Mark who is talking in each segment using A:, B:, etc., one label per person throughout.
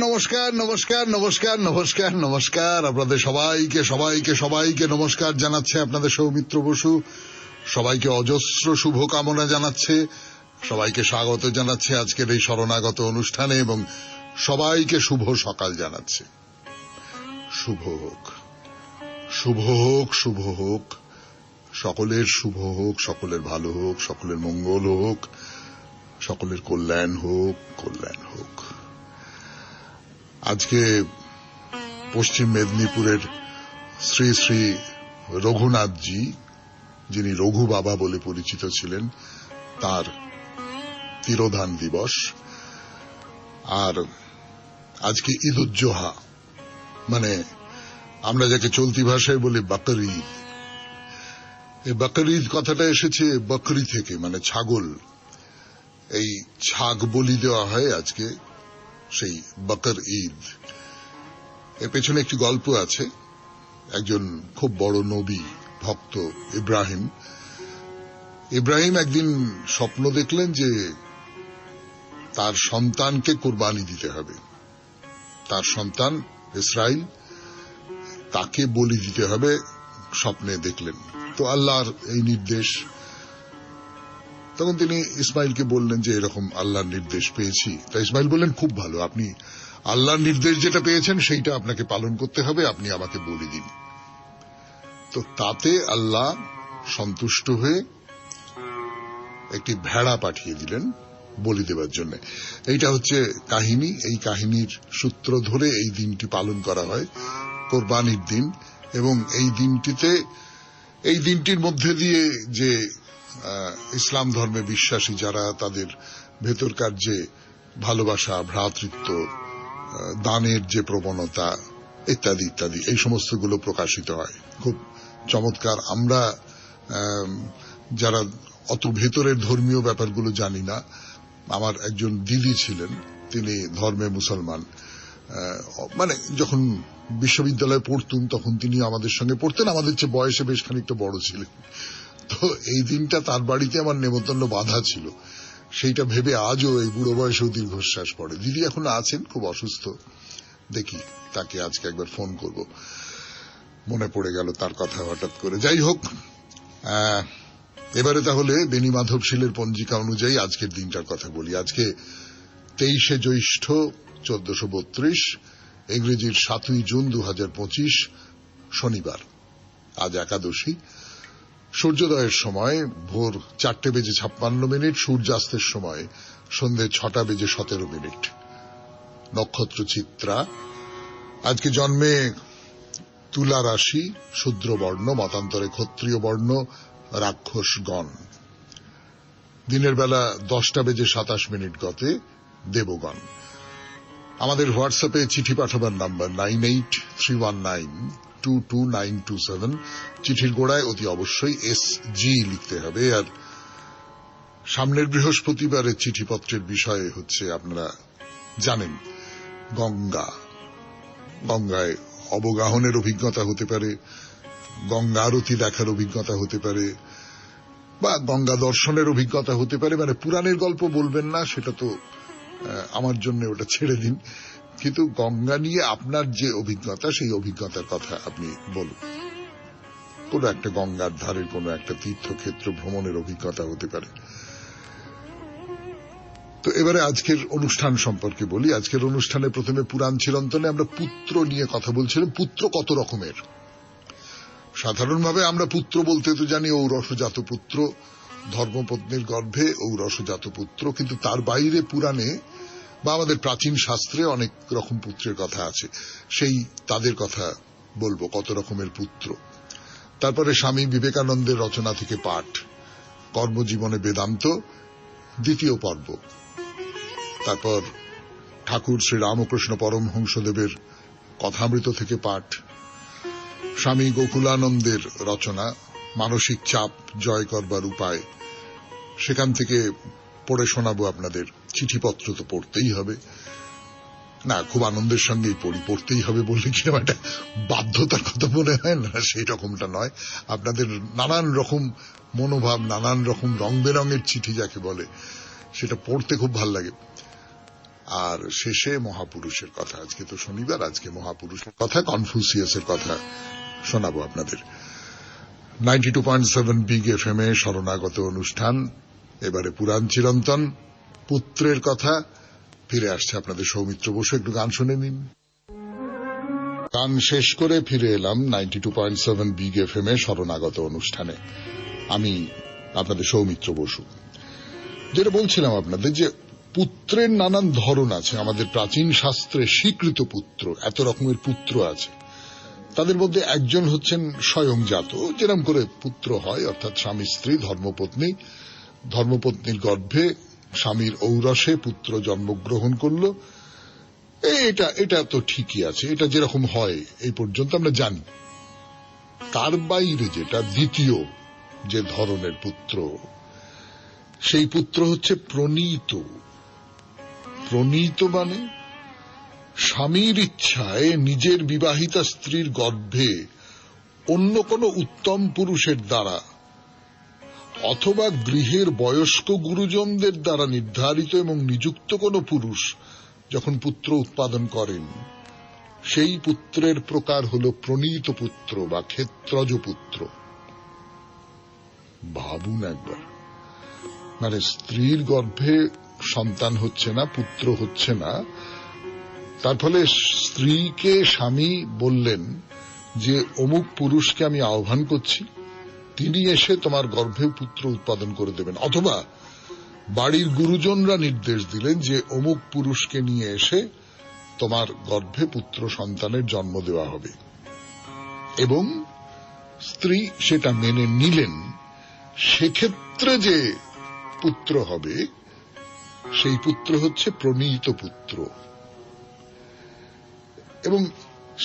A: নমস্কার নমস্কার নমস্কার নমস্কার নমস্কার আপনাদের সবাইকে সবাইকে সবাইকে নমস্কার জানাচ্ছে আপনাদের সৌমিত্র বসু। সবাইকে অজস্র শুভকামনা জানাচ্ছে, সবাইকে স্বাগত জানাচ্ছে আজকের এই শরণাগত অনুষ্ঠানে এবং সবাইকে শুভ সকাল জানাচ্ছে। শুভ হোক, শুভ হোক, শুভ হোক, সকলের শুভ হোক, সকলের ভালো হোক, সকলের মঙ্গল হোক, সকলের কল্যাণ হোক, কল্যাণ হোক। আজকে পশ্চিম মেদিনীপুরের শ্রী শ্রী রঘুনাথজি, যিনি রঘু বাবা বলে পরিচিত ছিলেন, তার তিরোধান দিবস। আর আজকে ঈদ উজ জোহা, মানে আমরা যাকে চলতি ভাষায় বলি বকর ঈদ। এই বকর ঈদ কথাটা এসেছে বকরি থেকে, মানে ছাগল। এই ছাগ বলি দেওয়া হয় আজকে, সেই বকর ঈদ। এর পেছনে একটি গল্প আছে। একজন খুব বড় নবী ভক্ত ইব্রাহিম একদিন স্বপ্ন দেখলেন যে তার সন্তানকে কোরবানি দিতে হবে। তার সন্তান ইসরাইল, তাকে বলি দিতে হবে, স্বপ্নে দেখলেন। তো আল্লাহর এই নির্দেশ। তখন তিনি ইসমাইলকে বললেন যে এরকম আল্লাহর নির্দেশ পেয়েছি। তা ইসমাইল বললেন, খুব ভালো, আপনি আল্লাহর নির্দেশ যেটা পেয়েছেন সেইটা আপনাকে পালন করতে হবে, আপনি আমাকে বলি দিন। তো তাতে আল্লাহ সন্তুষ্ট হয়ে একটি ভেড়া পাঠিয়ে দিলেন বলি দেবার জন্য। এইটা হচ্ছে কাহিনী। এই কাহিনীর সূত্র ধরে এই দিনটি পালন করা হয়, কোরবানির দিন। এবং এই দিনটির মধ্যে দিয়ে যে ইসলাম ধর্মে বিশ্বাসী যারা, তাদের ভেতরকার যে ভালোবাসা, ভ্রাতৃত্ব, দানের যে প্রবণতা ইত্যাদি ইত্যাদি, এই সমস্তগুলো প্রকাশিত হয়। খুব চমৎকার। আমরা যারা অত ভেতরের ধর্মীয় ব্যাপারগুলো জানি না, আমার একজন দিদি ছিলেন, তিনি ধর্মে মুসলমান। মানে যখন বিশ্ববিদ্যালয়ে পড়তুম তখন তিনি আমাদের সঙ্গে পড়তেন, আমাদের চেয়ে বয়সে বেশ খানিকটা বড় ছিলেন। তো এই দিনটা তার বাড়িতে আমার নেমন্তন্ন বাঁধা ছিল। সেইটা ভেবে আজও এই বুড়ো বয়সেও দীর্ঘশ্বাস পড়ে। দিদি এখন আছেন, খুব অসুস্থ। দেখি তাকে আজকে একবার ফোন করব, মনে পড়ে গেল তার কথা হঠাৎ করে। যাই হোক, এবারে তাহলে বেনি মাধবশীলের পঞ্জিকা অনুযায়ী আজকের দিনটার কথা বলি। আজকে 23শে জ্যৈষ্ঠ 1432, ইংরেজির 7ই জুন 2025, শনিবার। আজ একাদশী। সূর্যোদয়ের সময় ভোর 4:56, সূর্যাস্তের সময় সন্ধে 6:17। নক্ষত্র চিত্রা। আজকে জন্মে তুলা রাশি, শূদ্র বর্ণ, মতান্তরে ক্ষত্রিয় বর্ণ, রাক্ষসগণ। দিনের বেলা 10:27 গতে দেবগণ। আমাদের হোয়াটসঅ্যাপে চিঠি পাঠাবার নাম্বার 9831922927। চিঠির গোড়ায় অতি অবশ্যই SG লিখতে হবে। আর সামনের বৃহস্পতিবারের চিঠিপত্রের বিষয় হচ্ছে, আপনারা জানেন, গঙ্গা। গঙ্গায় অবগাহনের অভিজ্ঞতা হতে পারে, গঙ্গা আরতি দেখার অভিজ্ঞতা হতে পারে, বা গঙ্গা দর্শনের অভিজ্ঞতা হতে পারে। মানে পুরাণের গল্প বলবেন না, সেটা তো আমার জন্য ওটা ছেড়ে দিন। কিন্তু গঙ্গা নিয়ে আপনার যে অভিজ্ঞতা, সেই অভিজ্ঞতার কথা আপনি বলুন। কোন একটা গঙ্গার ধারে কোন একটা তীর্থক্ষেত্র ভ্রমণের অভিজ্ঞতা হতে পারে। তো এবারে আজকের অনুষ্ঠান সম্পর্কে বলি। আজকের অনুষ্ঠানে প্রথমে পুরাণ চিরন্তনে আমরা পুত্র নিয়ে কথা বলছিলাম। পুত্র কত রকমের? সাধারণভাবে আমরা পুত্র বলতে তো জানি ঔরসজাত পুত্র, ধর্মপত্নীর গর্ভে ঔরসজাত পুত্র। কিন্তু তার বাইরে পুরাণে বা আমাদের প্রাচীন শাস্ত্রে অনেক রকম পুত্রের কথা আছে। তাদের কথা বলবো, কত রকমের পুত্র। তারপরে স্বামী বিবেকানন্দের রচনা থেকে পাঠ, কর্মজীবনে বেদান্ত, 2য় পর্ব। তারপর ঠাকুর শ্রী রামকৃষ্ণ পরমহংসদেবের কথামৃত থেকে পাঠ, স্বামী গোকুলানন্দের রচনা মানসিক চাপ জয় করবার উপায়, সেখান থেকে পড়ে শোনাবো আপনাদের। চিঠিপত্র তো পড়তেই হবে, না খুব আনন্দের সঙ্গেই পড়তেই হবে বললে কি একটা বাধ্যতার কথা মনে হয় না, সেই রকমটা নয়। আপনাদের নানান রকম মনোভাব, নানান রকম রং বেরঙের চিঠি যাকে বলে, সেটা পড়তে খুব ভাল লাগে। আর শেষে মহাপুরুষের কথা। আজকে তো শনিবার, আজকে মহাপুরুষের কথা, কনফুসিয়াসের কথা শোনাবো আপনাদের। 92.7 বিগ এফএম এ শরণাগত অনুষ্ঠান, এবারে পুরাণ চিরন্তন, পুত্রের কথা। ফিরে আসছে আপনাদের সৌমিত্র বসু। একটু গান শুনে নিন। গান শেষ করে ফিরে এলাম 92.7 বিগ এফএম এ শরণাগত অনুষ্ঠানে। আমি আপনাদের সৌমিত্র বসু। যেটা বলছিলাম আপনাদের, যে পুত্রের নানান ধরন আছে। আমাদের প্রাচীন শাস্ত্রে স্বীকৃত পুত্র, এত রকমের পুত্র আছে। তাদের মধ্যে একজন হচ্ছেন স্বয়ংজাত, যেরকম করে পুত্র হয়, অর্থাৎ স্বামী স্ত্রী ধর্মপত্নী, ধর্মপত্নীর গর্ভে স্বামীর ঔরসে পুত্র জন্মগ্রহণ করল। এটা তো ঠিকই আছে, এটা যেরকম হয় এই পর্যন্ত আমরা জানি। তার বাইরে যেটা দ্বিতীয় যে ধরনের পুত্র, সেই পুত্র হচ্ছে প্রণীত। প্রণীত মানে স্বামীর ইচ্ছায় নিজের বিবাহিতা স্ত্রীর গর্ভে অন্য কোন উত্তম পুরুষের দ্বারা অথবা গৃহের বয়স্ক গুরুজনদের দ্বারা নির্ধারিত এবং নিযুক্ত কোন পুরুষ যখন পুত্র উৎপাদন করেন, সেই পুত্রের প্রকার হল প্রণীত পুত্র বা ক্ষেত্রজ পুত্র। ভাবুন একবার, মানে স্ত্রীর গর্ভে সন্তান হচ্ছে না, পুত্র হচ্ছে না, তার ফলে স্ত্রীকে স্বামী বললেন যে অমুক পুরুষকে আমি আহ্বান করছি, তিনি এসে তোমার গর্ভে পুত্র উৎপাদন করে দেবেন। অথবা বাড়ির গুরুজনরা নির্দেশ দিলেন যে অমুক পুরুষকে নিয়ে এসে তোমার গর্ভে পুত্র সন্তানের জন্ম দেওয়া হবে, এবং স্ত্রী সেটা মেনে নিলেন। সেক্ষেত্রে যে পুত্র হবে, সেই পুত্র হচ্ছে প্রণীত পুত্র। এবং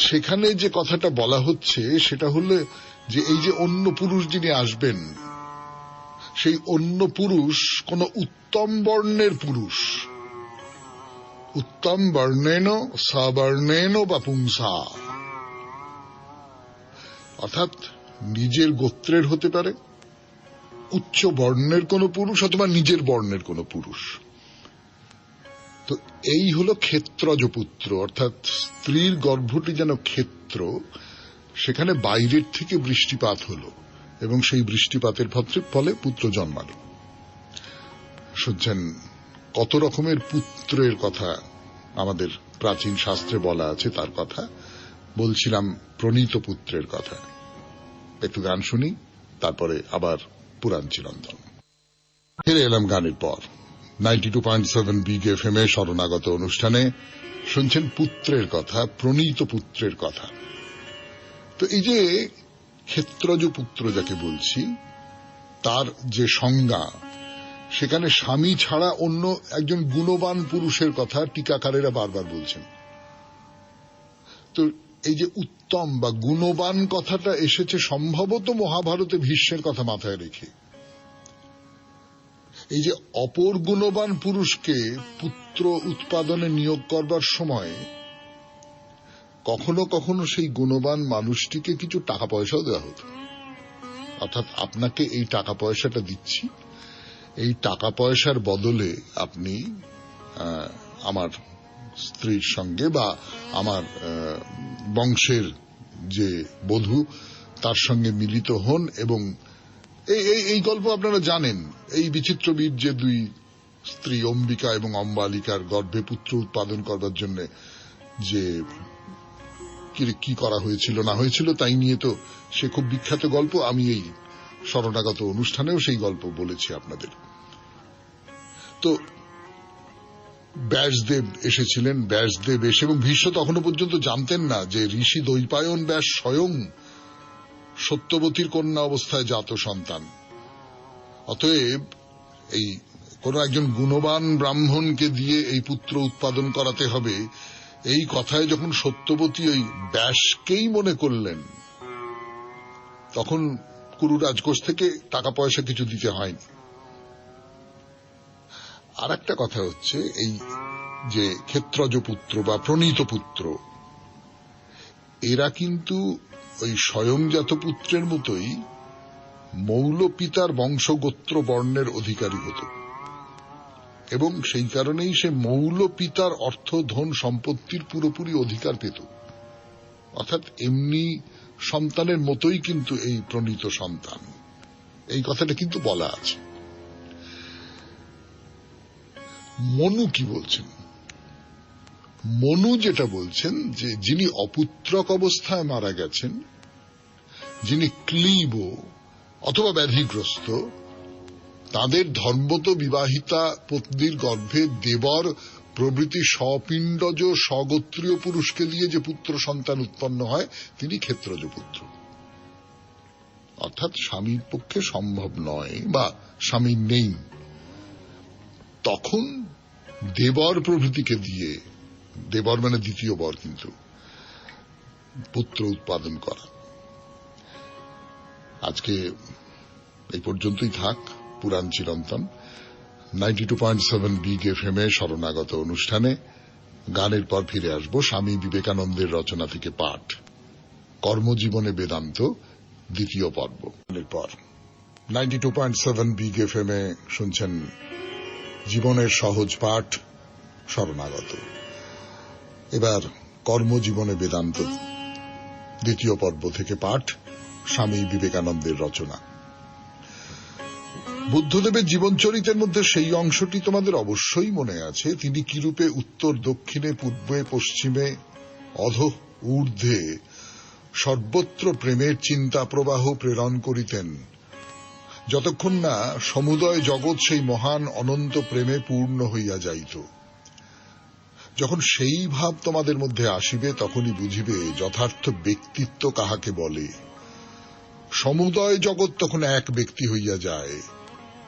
A: সেখানে যে কথাটা বলা হচ্ছে সেটা হলো যে এই যে অন্য পুরুষ যিনি আসবেন, সেই অন্য পুরুষ কোন উত্তম বর্ণের পুরুষ। উত্তম বর্ণেন সবর্ণেন বা পুংসা, অর্থাৎ নিজের গোত্রের হতে পারে, উচ্চ বর্ণের কোন পুরুষ, অথবা নিজের বর্ণের কোন পুরুষ। তো এই হলো ক্ষেত্রজ পুত্র, অর্থাৎ স্ত্রীর গর্ভটি যেন ক্ষেত্র, সেখানে বাইরের থেকে বৃষ্টিপাত হলো এবং সেই বৃষ্টিপাতের ফলে পুত্র জন্মাল। শুনছেন কত রকমের পুত্রের কথা আমাদের প্রাচীন শাস্ত্রে বলা আছে। তার কথা বলছিলাম, প্রণীত পুত্রের কথা। একটু গান শুনি, তারপরে আবার পুরাণ চিরন্তন। ফিরে এলাম গানের পর 92.7 বিগ এফএম এ শরণাগত অনুষ্ঠানে। শুনছেন পুত্রের কথা, প্রণীত পুত্রের কথা। তো এই যে ক্ষেত্রজ পুত্র যাকে বলছি, তার যে সংজ্ঞা, সেখানে স্বামী ছাড়া অন্য একজন গুণবান পুরুষের কথা টিকাকারেরা বারবার বলছেন। তো এই যে উত্তম বা গুণবান কথাটা এসেছে সম্ভবত মহাভারতে ভীষ্মের কথা মাথায় রেখে। এই যে অপর গুণবান পুরুষকে পুত্র উৎপাদনে নিয়োগ করবার সময় কখনো কখনো সেই গুণবান মানুষটিকে কিছু টাকা পয়সাও দেওয়া হতো। অর্থাৎ আপনাকে এই টাকা পয়সাটা দিচ্ছি, এই টাকা পয়সার বদলে আপনি আমার স্ত্রীর সঙ্গে বা আমার বংশের যে বধূ তার সঙ্গে মিলিত হন। এবং এই গল্প আপনারা জানেন, এই বিচিত্রবীর যে দুই স্ত্রী অম্বিকা এবং অম্বালিকার গর্ভে পুত্র উৎপাদন করবার জন্য যে কি করা হয়েছিল না হয়েছিল তাই নিয়ে তো সে খুব বিখ্যাত গল্প। আমি এই শরণাগত অনুষ্ঠানেও সেই গল্প বলেছি আপনাদের। তো ব্যাসদেব এসেছিলেন, ব্যাসদেব এসে, এবং ভীষ্ম তখনো পর্যন্ত জানতেন না যে ঋষি দ্বৈপায়ন ব্যাস স্বয়ং সত্যবতীর কন্যা অবস্থায় জাত সন্তান। অতএব এই কোন একজন গুণবান ব্রাহ্মণকে দিয়ে এই পুত্র উৎপাদন করাতে হবে, এই কথায় যখন সত্যবতী ওই ব্যাসকেই মনে করলেন, তখন কুরু রাজকোষ থেকে টাকা পয়সা কিছু দিতে হয়নি। আর একটা কথা হচ্ছে, এই যে ক্ষেত্রজ পুত্র বা প্রণীত পুত্র, এরা কিন্তু ওই স্বয়ংজাত পুত্রের মতোই মৌল পিতার বংশগোত্র বর্ণের অধিকারী হতো। এবং সেই কারণেই সে মৌল পিতার অর্থ ধন সম্পত্তির পুরোপুরি অধিকার পেত। অর্থাৎ এমনি সন্তানের মতোই কিন্তু এই প্রণীত সন্তান, এই কথাটা কিন্তু বলা আছে। মনু কি বলছেন? মনু যেটা বলছেন যে যিনি অপুত্রক অবস্থায় মারা গেছেন, যিনি ক্লীব অথবা ব্যাধিগ্রস্ত, তাদের ধর্মত বিবাহিতা পত্নীর গর্ভে দেবর প্রভৃতি স্বপিণ্ডজ স্বগোত্রীয় পুরুষকে দিয়ে যে পুত্র সন্তান উৎপন্ন হয় তিনি ক্ষেত্রজ পুত্র। অর্থাৎ স্বামীর পক্ষে সম্ভব নয় বা স্বামী নেই, তখন দেবর প্রভৃতিকে দিয়ে, দেবর মানে দ্বিতীয় বর, কিন্তু পুত্র উৎপাদন করা। আজকে এই পর্যন্তই থাক পুরাণ চিরন্তন। 92.7 বিগ FM এ শরণাগত অনুষ্ঠানে গানের পর ফিরে আসবো স্বামী বিবেকানন্দের রচনা থেকে পাঠ, কর্মজীবনে বেদান্ত, দ্বিতীয় পর্ব। পর 92.7 বিগ FM এ শুনছেন জীবনের সহজ পাঠ শরণাগত। এবার কর্মজীবনে বেদান্ত দ্বিতীয় পর্ব থেকে পাঠ, স্বামী বিবেকানন্দের রচনা। বুদ্ধদেবের জীবনচরিতের মধ্যে সেই অংশটি তোমাদের অবশ্যই মনে আছে। তিনি কিরূপে উত্তর দক্ষিণে পূর্বে পশ্চিমে অধঃ ঊর্ধ্বে সর্বত্র প্রেমের চিন্তা প্রবাহ প্রেরণ করিতেন, যতক্ষণ না সমুদয় জগৎ সেই মহান অনন্ত প্রেমে পূর্ণ হইয়া যাইত। যখন সেই ভাব তোমাদের মধ্যে আসিবে, তখনই বুঝিবে যথার্থ ব্যক্তিত্ব কাহাকে বলে। সমুদয় জগৎ তখন এক ব্যক্তি হইয়া যায়,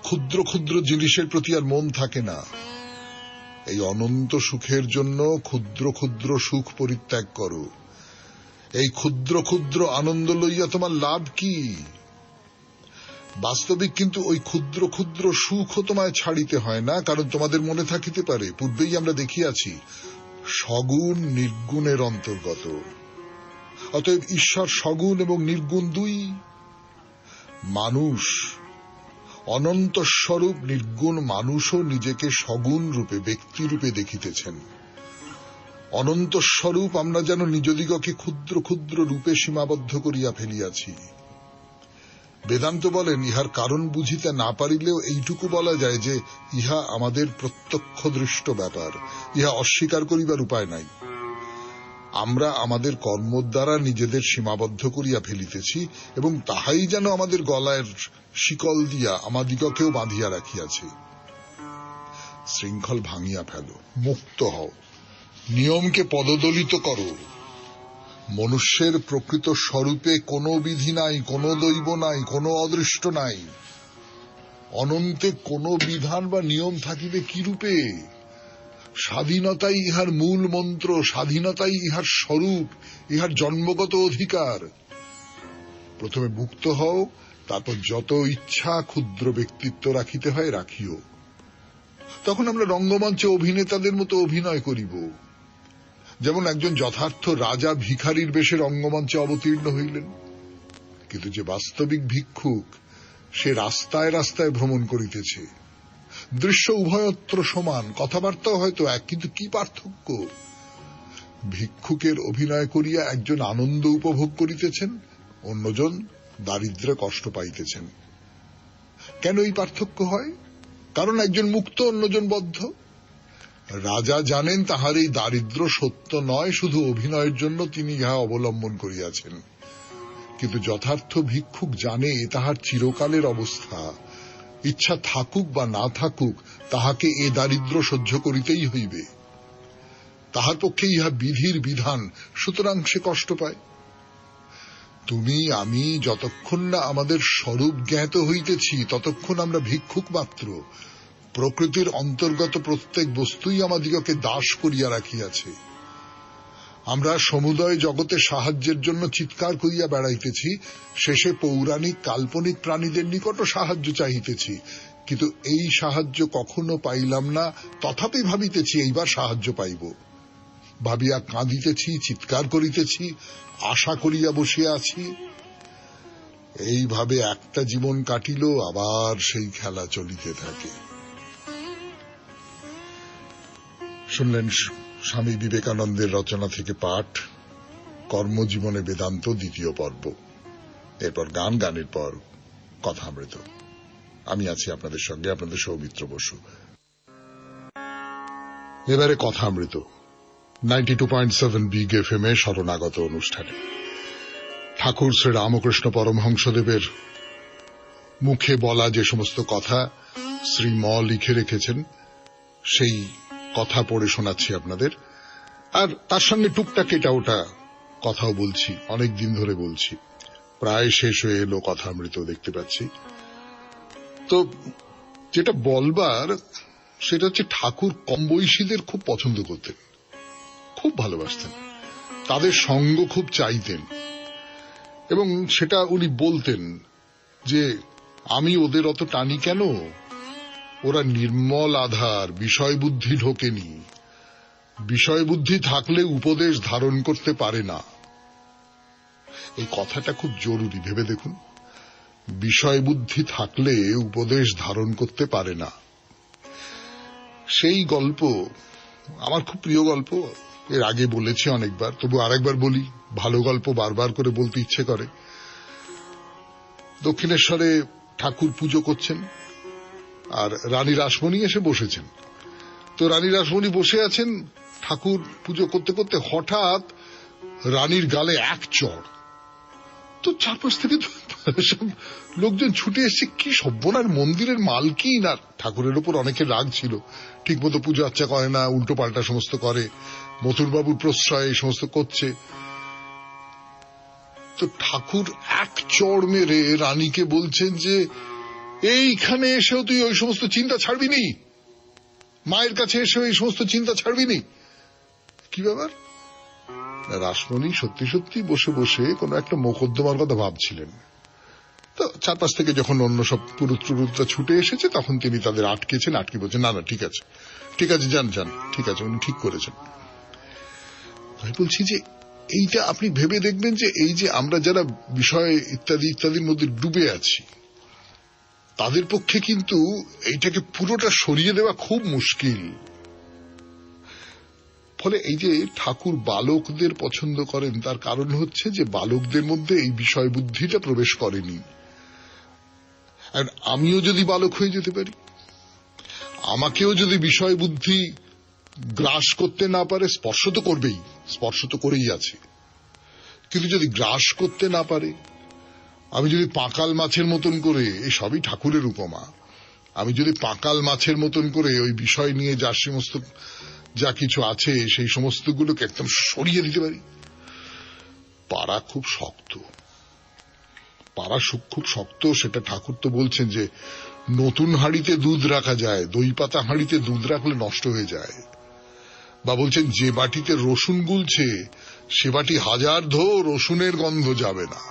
A: ক্ষুদ্র ক্ষুদ্র জিনিসের প্রতি আর মন থাকে না। এই অনন্ত সুখের জন্য ক্ষুদ্র ক্ষুদ্র সুখ পরিত্যাগ করো। এই ক্ষুদ্র ক্ষুদ্র আনন্দ লইয়া তোমার লাভ কি? বাস্তবিক কিন্তু ওই ক্ষুদ্র ক্ষুদ্র সুখও তোমায় ছাড়িতে হয় না, কারণ তোমাদের মনে থাকিতে পারে পূর্বেই আমরা দেখিয়াছি সগুণ নির্গুণের অন্তর্গত। অতএব ঈশ্বর সগুণ এবং নির্গুণ দুই। মানুষ অনন্ত স্বরূপ নির্গুণ মানুষও নিজেকে সগুণ রূপে ব্যক্তিরূপে দেখিতেছেন। অনন্ত স্বরূপ আমরা যেন নিজদিগকে ক্ষুদ্র ক্ষুদ্র রূপে সীমাবদ্ধ করিয়া ফেলিয়াছি। বেদান্ত বলেন, ইহার কারণ বুঝিতে না পারিলেও এইটুকু বলা যায় যে ইহা আমাদের প্রত্যক্ষ দৃষ্ট ব্যাপার, ইহা অস্বীকার করিবার উপায় নাই। আমরা আমাদের কর্ম দ্বারা নিজেদের সীমাবদ্ধ করিয়া ফেলিতেছি এবং তাহাই যেন আমাদের গলায় শিকল দিয়া আমাদিগকেও বাঁধিয়া রাখিয়াছে। শৃঙ্খল ভাঙিয়া ফেলো, মুক্ত হও, নিয়মকে পদদলিত করো। মনুষ্যের প্রকৃত স্বরূপে কোনো বিধি নাই, কোনো দৈব নাই, কোনো অদৃষ্ট নাই। অনন্তে কোনো বিধান বা নিয়ম থাকিবে কিরূপে? স্বাধীনতাই ইহার মূল মন্ত্র, স্বাধীনতাই ইহার স্বরূপ, ইহার জন্মগত অধিকার। প্রথমে মুক্ত হও, তারপর যত ইচ্ছা ক্ষুদ্র ব্যক্তিত্ব রাখিতে হয় রাখিও। তখন আমরা রঙ্গমঞ্চে অভিনেতাদের মতো অভিনয় করিব। যেমন একজন যথার্থ রাজা ভিখারির বেশে রঙ্গমঞ্চে অবতীর্ণ হইলেন, কিন্তু যে বাস্তবিক ভিক্ষুক সে রাস্তায় রাস্তায় ভ্রমণ করিতেছে। দৃশ্য উভয়ত্র সমান, কথাবার্তাও হয়তো এক, কিন্তু কি পার্থক্য? ভিক্ষুকের অভিনয় করিয়া একজন আনন্দ উপভোগ করিতেছেন, অন্যজন দারিদ্র্যে কষ্ট পাইতেছেন। কেন এই পার্থক্য হয়? কারণ একজন মুক্ত, অন্যজন বদ্ধ। রাজা জানেন তাহার এই দারিদ্র সত্য নয়, শুধু অভিনয়ের জন্য তিনি ইহা অবলম্বন করিয়াছেন। কিন্তু যথার্থ ভিক্ষুক জানে তাহার চিরকালের অবস্থা। ইচ্ছা থাকুক বা না থাকুক, তাহাকে এ দারিদ্র সহ্য করিতেই হইবে। তাহার পক্ষে ইহা বিধির বিধান, সুতরাং সে কষ্ট পায়। তুমি আমি যতক্ষণ না আমাদের স্বরূপ জ্ঞাত হইতেছি, ততক্ষণ আমরা ভিক্ষুক মাত্র। প্রকৃতির অন্তর্গত প্রত্যেক বস্তুই আমাদিগকে দাস করিয়া রাখিয়াছে। আমরা সমুদয় জগতে সাহায্যের জন্য চিৎকার করিয়া বেড়াইতেছি, শেষে পৌরাণিক কাল্পনিক প্রাণীদের নিকটও সাহায্য চাহিতেছি, কিন্তু এই সাহায্য কখনো পাইলাম না। তথাপি ভাবিতেছি এইবার সাহায্য পাইব। ভাবিয়া কাঁদিতেছি, চিৎকার করিতেছি, আশা করিয়া বসিয়া আছি। এইভাবে একটা জীবন কাটিল, আবার সেই খেলা চলিতে থাকে। শুনলেন স্বামী বিবেকানন্দের রচনা থেকে পাঠ, কর্মজীবনে বেদান্ত দ্বিতীয় পর্ব। এরপর গান, গানের পর কথামৃত। আমি আছি আপনাদের সঙ্গে, আপনাদের সৌমিত্র বসু। এবারে কথামৃত 92.7 বিগ এফএম এ শরণাগত অনুষ্ঠানে ঠাকুর শ্রী রামকৃষ্ণ পরমহংসদেবের মুখে বলা যে সমস্ত কথা শ্রী ম লিখে রেখেছেন, সেই কথা পড়ে শোনাচ্ছি আপনাদের। আর তার সঙ্গে টুকটাক এটা ওটা কথাও বলছি, অনেক দিন ধরে বলছি। প্রায় শেষ হয়ে এলো কথামৃত, দেখতে পাচ্ছি। তো যেটা বলবার সেটা হচ্ছে, ঠাকুর কম বয়সীদের খুব পছন্দ করতেন, খুব ভালোবাসতেন, তাদের সঙ্গ খুব চাইতেন। এবং সেটা উনি বলতেন যে আমি ওদের অত টানি কেন, ওরা নির্মল আধার, বিষয় বুদ্ধি ঢোকেনি, বিষয় বুদ্ধি থাকলে উপদেশ ধারণ করতে পারে না। এই কথাটা খুব জরুরি, ভেবে দেখুন। বিষয় বুদ্ধি থাকলে উপদেশ ধারণ করতে পারে না। সেই গল্প আমার খুব প্রিয় গল্প, এর আগে বলেছি অনেকবার, তবু আরেকবার বলি, ভালো গল্প বারবার করে বলতে ইচ্ছে করে। দক্ষিণেশ্বরে ঠাকুর পুজো করছেন, আর রানী রাসমণি এসে বসেছেন। তো রানী রাসমণি বসে আছেন, ঠাকুর পুজো করতে করতে হঠাৎ রানীর গালে এক চড়। তো চারপাশ থেকে সব লোকজন ছুটে এসছে, কি সর্বনাশ, মন্দিরের মালকিন আর ঠাকুরের উপর অনেকের রাগ ছিল, ঠিক মতো পুজো আচ্ছা করে না, উল্টো পাল্টা সমস্ত করে, মথুরবাবুর প্রশ্রয় এই সমস্ত করছে। তো ঠাকুর এক চড় মেরে রানীকে বলছেন যে এইখানে এসেও তুই ওই সমস্ত চিন্তা ছাড়বি নি, মায়ের কাছে এসেও এই সমস্ত চিন্তা ছাড়বি নি। কি ব্যাপার? রাসমণি সত্যি সত্যি বসে বসে কোন একটা মোকদ্দমার কথা ভাবছিলেন। তো চারপাশ থেকে যখন অন্য সব পুরুত্রা ছুটে এসেছে, তখন তিনি তাদের আটকেছেন, আটকে বলছেন না না ঠিক আছে, ঠিক আছে, যান যান, ঠিক আছে, উনি ঠিক করেছেন। আমি বলছি যে এইটা আপনি ভেবে দেখবেন যে এই যে আমরা যারা বিষয় ইত্যাদি ইত্যাদির মধ্যে ডুবে আছি, তাদের পক্ষে কিন্তু এইটাকে পুরোটা সরিয়ে দেওয়া খুব মুশকিল। ফলে এই যে ঠাকুর বালকদের পছন্দ করেন, তার কারণ হচ্ছে যে বালকদের মধ্যে এই বিষয় বুদ্ধিটা প্রবেশ করেনি। আর আমিও যদি বালক হয়ে যেতে পারি, আমাকেও যদি বিষয় বুদ্ধি গ্রাস করতে না পারে, স্পর্শ তো করবেই, স্পর্শ তো করেই আছে, কিন্তু যদি গ্রাস করতে না পারে, আমি যদি পাকাল মাছের মতন করে, এই সবই ঠাকুরের উপমা, আমি যদি পাকাল মাছের মতন করে ওই বিষয় নিয়ে যার সমস্ত যা কিছু আছে সেই সমস্তগুলোকে একদম সরিয়ে দিতে পারি, পারা খুব শক্ত, পারা খুব শক্ত। সেটা ঠাকুর তো বলছেন যে নতুন হাঁড়িতে দুধ রাখা যায়, দই পাতা হাঁড়িতে দুধ রাখলে নষ্ট হয়ে যায়। বা বলছেন যে বাটিতে রসুন গুলছে সে বাটি হাজার ধো, রসুনের গন্ধ যাবে না।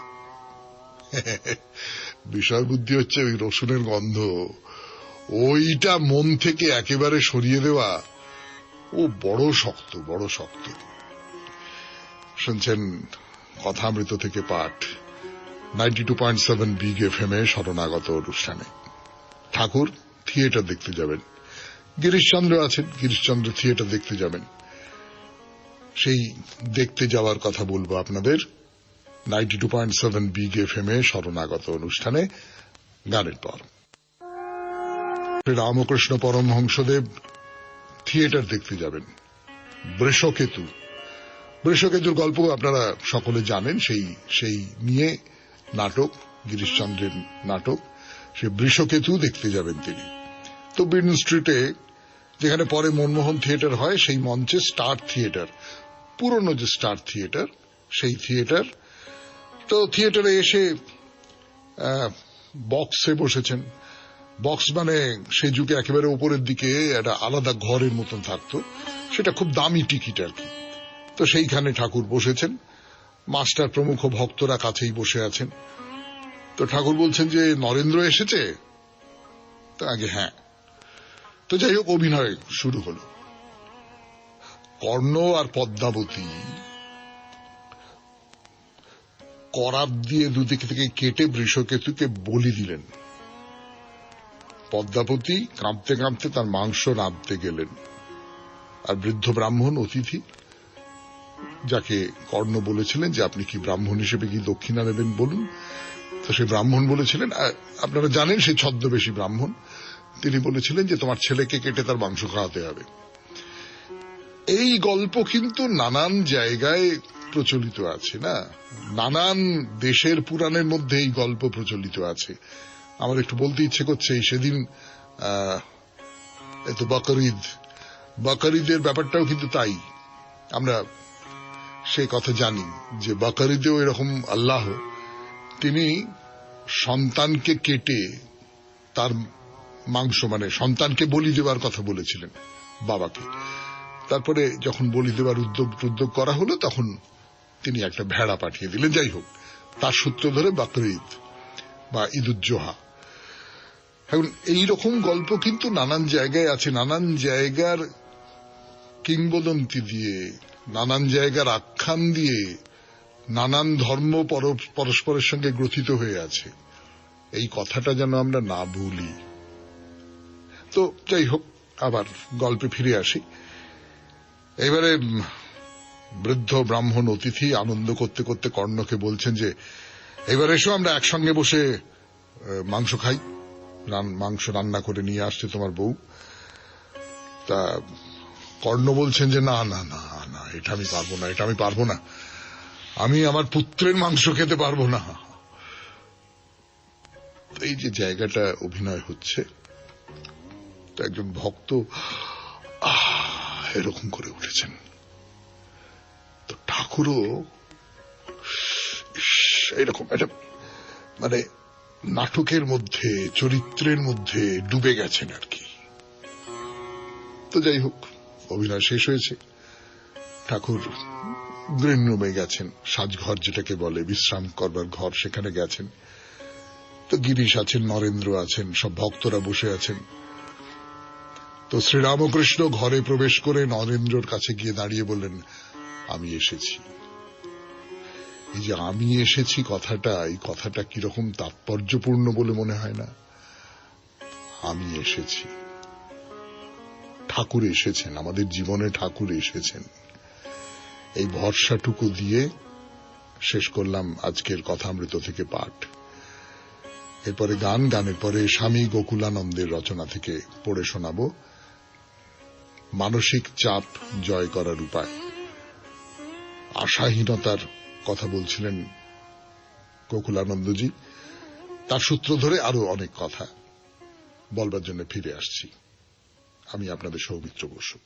A: বিষয় বুদ্ধি হচ্ছে ওই রসুনের গন্ধ, ওইটা মন থেকে একেবারে সরিয়ে দেওয়া ও বড় শক্ত, বড় শক্ত। শুনছেন কথামৃত থেকে পাঠ, 92.7 বিগ এফএম এ শরণাগত অনুষ্ঠানে। ঠাকুর থিয়েটার দেখতে যাবেন, গিরিশচন্দ্র আছেন, গিরিশচন্দ্র থিয়েটার দেখতে যাবেন। সেই দেখতে যাওয়ার কথা বলবো আপনাদের 92.7 বিগ এফএম এ শরণাগত অনুষ্ঠানে, গানের পর। রামকৃষ্ণ পরমহংসদেব থিয়েটার দেখতে যাবেন, বৃষকেতু। বৃষকেতুর গল্প আপনারা সকলে জানেন, সেই নিয়ে নাটক, গিরিশচন্দ্রের নাটক। সে বৃষকেতু দেখতে যাবেন তিনি। তো বিডন স্ট্রিটে, যেখানে পরে মনমোহন থিয়েটার হয়, সেই মঞ্চে স্টার থিয়েটার, পুরনো যে স্টার থিয়েটার, সেই থিয়েটার। তো থিয়েটারে এসে বক্সে বসেছেন। বক্স মানে সে যুগে একেবারে উপরের দিকে একটা আলাদা ঘরের মতন থাকতো, সেটা খুব দামি টিকিট আর কি। তো সেইখানে ঠাকুর বসেছেন, মাস্টার প্রমুখ ভক্তরা কাছেই বসে আছেন। তো ঠাকুর বলছেন যে নরেন্দ্র এসেছে? তো আগে হ্যাঁ। তো যাই হোক, অভিনয় শুরু হল। কর্ণ আর পদ্মাবতী করাত দিয়ে দুদিক থেকে কেটে বৃষকেতুকে বলি দিলেন। পদ্মাবতী কাঁপতে কাঁপতে তার মাংস নাবতে গেলেন। আর বৃদ্ধ ব্রাহ্মণ অতিথি, যাকে কর্ণ বলেছিলেন যে আপনি কি ব্রাহ্মণ হিসেবে কি দক্ষিণা নেবেন বলুন। তো সে ব্রাহ্মণ বলেছিলেন, আপনারা জানেন সেই ছদ্মবেশী ব্রাহ্মণ, তিনি বলেছিলেন যে তোমার ছেলেকে কেটে তার মাংস খাওয়াতে হবে। এই গল্প কিন্তু নানান জায়গায় প্রচলিত আছে, না, নানান দেশের পুরাণের মধ্যে এই গল্প প্রচলিত আছে। আমার একটু বলতে ইচ্ছে করছে, সেদিন তো বকরিদের ব্যাপারটাও কিন্তু তাই। আমরা সেই কথা জানি যে বকরিদেও এরকম আল্লাহ তিনি সন্তানকে কেটে তার মাংস, মানে সন্তানকে বলি দেওয়ার কথা বলেছিলেন বাবাকে। তারপরে যখন বলি দেওয়ার উদ্যোগ করা হলো, তখন তিনি একটা ভেড়া পাঠিয়ে দিলেন। যাই হোক, তার সূত্র ধরে বকরিদ বা ঈদুজ্জোহা। এখন এইরকম গল্প কিন্তু নানান জায়গায় আছে, নানান জায়গার কিংবদন্তি দিয়ে, নানান জায়গার আখ্যান দিয়ে, নানান ধর্ম পরস্পরের সঙ্গে গ্রথিত হয়ে আছে। এই কথাটা যেন আমরা না ভুলি। তো যাই হোক, আবার গল্পে ফিরে আসি। এবারে বৃদ্ধ ব্রাহ্মণ অতিথি আনন্দ করতে করতে কর্ণকে বলছেন যে এবার এসো, আমরা একসঙ্গে বসে মাংস খাই, মাংস রান্না করে নিয়ে আসছে তোমার বউ। তা কর্ণ বলছেন যে না না না না, এটা আমি পারবো না, এটা আমি পারবো না, আমি আমার পুত্রের মাংস খেতে পারবো না। এই যে জায়গাটা অভিনয় হচ্ছে, তো একজন ভক্ত এরকম করে উঠেছেন। তো ঠাকুরও এরকম একটা মানে নাটকের মধ্যে, চরিত্রের মধ্যে ডুবে গেছেন আর কি। তো যাই হোক, অভিনয় শেষ হয়েছে, ঠাকুর গ্রিন রুমে গেছেন, সাজঘর যেটাকে বলে, বিশ্রাম করবার ঘর, সেখানে গেছেন। তো গিরিশ আছেন, নরেন্দ্র আছেন, সব ভক্তরা বসে আছেন। তো শ্রীরামকৃষ্ণ ঘরে প্রবেশ করে নরেন্দ্রর কাছে গিয়ে দাঁড়িয়ে বললেন, আমি এসেছি। এই যে আমি এসেছি কথাটা, এই কথাটা কিরকম তাৎপর্যপূর্ণ বলে মনে হয় না? আমি এসেছি, ঠাকুর এসেছেন, আমাদের জীবনে ঠাকুর এসেছেন। এই ভরসাটুকু দিয়ে শেষ করলাম আজকের কথামৃত থেকে পাঠ। এরপরে গানের পরে স্বামী গোকুলানন্দের রচনা থেকে পড়ে শোনাব মানসিক চাপ জয় করার উপায়। আশাহীনতার কথা বলছিলেন গোকুলানন্দজি, তার সূত্র ধরে আরো অনেক কথা বলবার জন্য ফিরে আসছি। আমি আপনাদের সৌমিত্র বসু।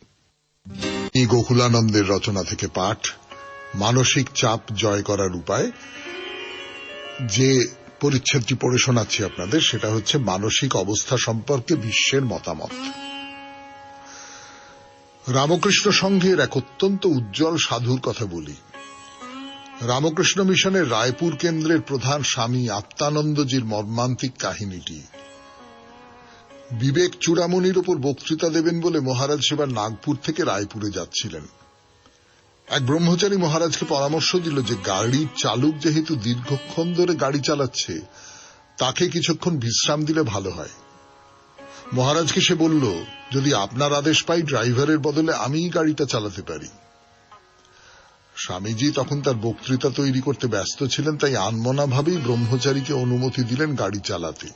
A: গোকুলানন্দের রচনা থেকে পাঠ, মানসিক চাপ জয় করার উপায়। যে পরিচ্ছেদটি পড়ে শোনাচ্ছি আপনাদের, সেটা হচ্ছে মানসিক অবস্থা সম্পর্কে বিশ্বের মতামত। রামকৃষ্ণ সংঘের এক অত্যন্ত উজ্জ্বল সাধুর কথা বলি। রামকৃষ্ণ মিশনের রায়পুর কেন্দ্রের প্রধান স্বামী আত্মানন্দজির মর্মান্তিক কাহিনীটি। বিবেক চূড়ামণির উপর বক্তৃতা দেবেন বলে মহারাজ সেবার নাগপুর থেকে রায়পুরে যাচ্ছিলেন। এক ব্রহ্মচারী মহারাজকে পরামর্শ দিল যে গাড়ির চালক যেহেতু দীর্ঘক্ষণ ধরে গাড়ি চালাচ্ছে, তাকে কিছুক্ষণ বিশ্রাম দিলে ভালো হয়। মহারাজকে সে বলল, যদি আপনার আদেশ পাই ড্রাইভারের বদলে আমিই গাড়িটা চালাতে পারি। স্বামীজি তখন তার বক্তৃতা তৈরি করতে ব্যস্ত ছিলেন, তাই আনমনাভাবেই ব্রহ্মচারীকে অনুমতি দিলেন গাড়ি চালাতে।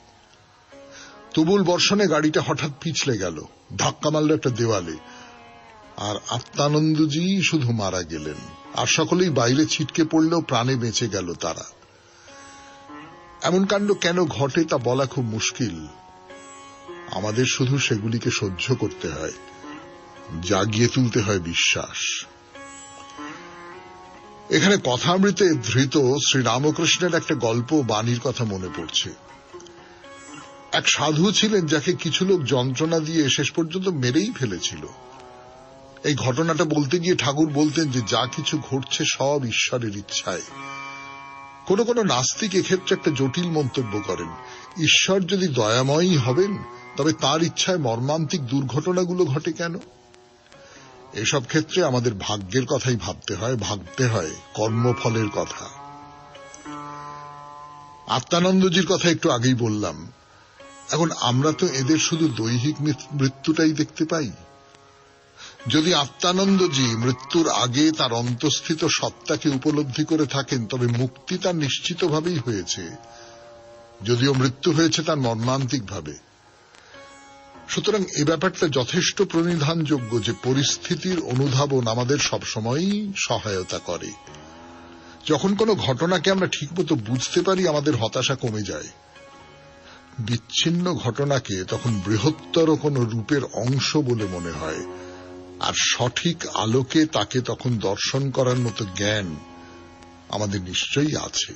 A: তুমুল বর্ষণে গাড়িটা হঠাৎ পিছলে গেল, ধাক্কা মারল একটা দেওয়ালে, আর আত্মানন্দজি শুধু মারা গেলেন। আর সকলেই বাইরে ছিটকে পড়লেও প্রাণে বেঁচে গেল তারা। এমন কাণ্ড কেন ঘটে তা বলা খুব মুশকিল। আমাদের শুধু সেগুলিকে সহ্য করতে হয়, জাগিয়ে তুলতে হয় বিশ্বাস। এখানে কথামৃতে ধৃত শ্রীরামকৃষ্ণের একটা গল্প বাণীর কথা মনে পড়ছে। এক সাধু ছিলেন যাকে কিছু লোক যন্ত্রণা দিয়ে শেষ পর্যন্ত মেরেই ফেলেছিল। এই ঘটনাটা বলতে গিয়ে ঠাকুর বলতেন যে যা কিছু ঘটছে সব ঈশ্বরের ইচ্ছায়। কোন কোন নাস্তিক এক্ষেত্রে একটা জটিল মন্তব্য করেন, ঈশ্বর যদি দয়াময়ই হবেন তবে তার ইচ্ছায় মর্মান্তিক দুর্ঘটনাগুলো ঘটে কেন? এসব ক্ষেত্রে আমাদের ভাগ্যের কথাই ভাবতে হয় কর্মফলের কথা। আত্মানন্দজির কথা একটু আগেই বললাম। এখন আমরা তো এদের শুধু দৈহিক মৃত্যুটাই দেখতে পাই। যদি আত্মানন্দজি মৃত্যুর আগে তার অন্তঃস্থিত সত্তাকে উপলব্ধি করে থাকেন, তবে মুক্তি তার নিশ্চিতভাবেই হয়েছে, যদিও মৃত্যু হয়েছে তার মর্মান্তিকভাবে। সুতরাং এ ব্যাপারটা যথেষ্ট প্রণিধানযোগ্য যে পরিস্থিতির অনুধাবন আমাদের সবসময়ই সহায়তা করে। যখন কোনো ঘটনাকে আমরা ঠিকমতো বুঝতে পারি, আমাদের হতাশা কমে যায়। বিচ্ছিন্ন ঘটনাকে তখন বৃহত্তর কোনো রূপের অংশ বলে মনে হয়, আর সঠিক আলোকে তাকে তখন দর্শন করার মতো জ্ঞান আমাদের নিশ্চয়ই আছে।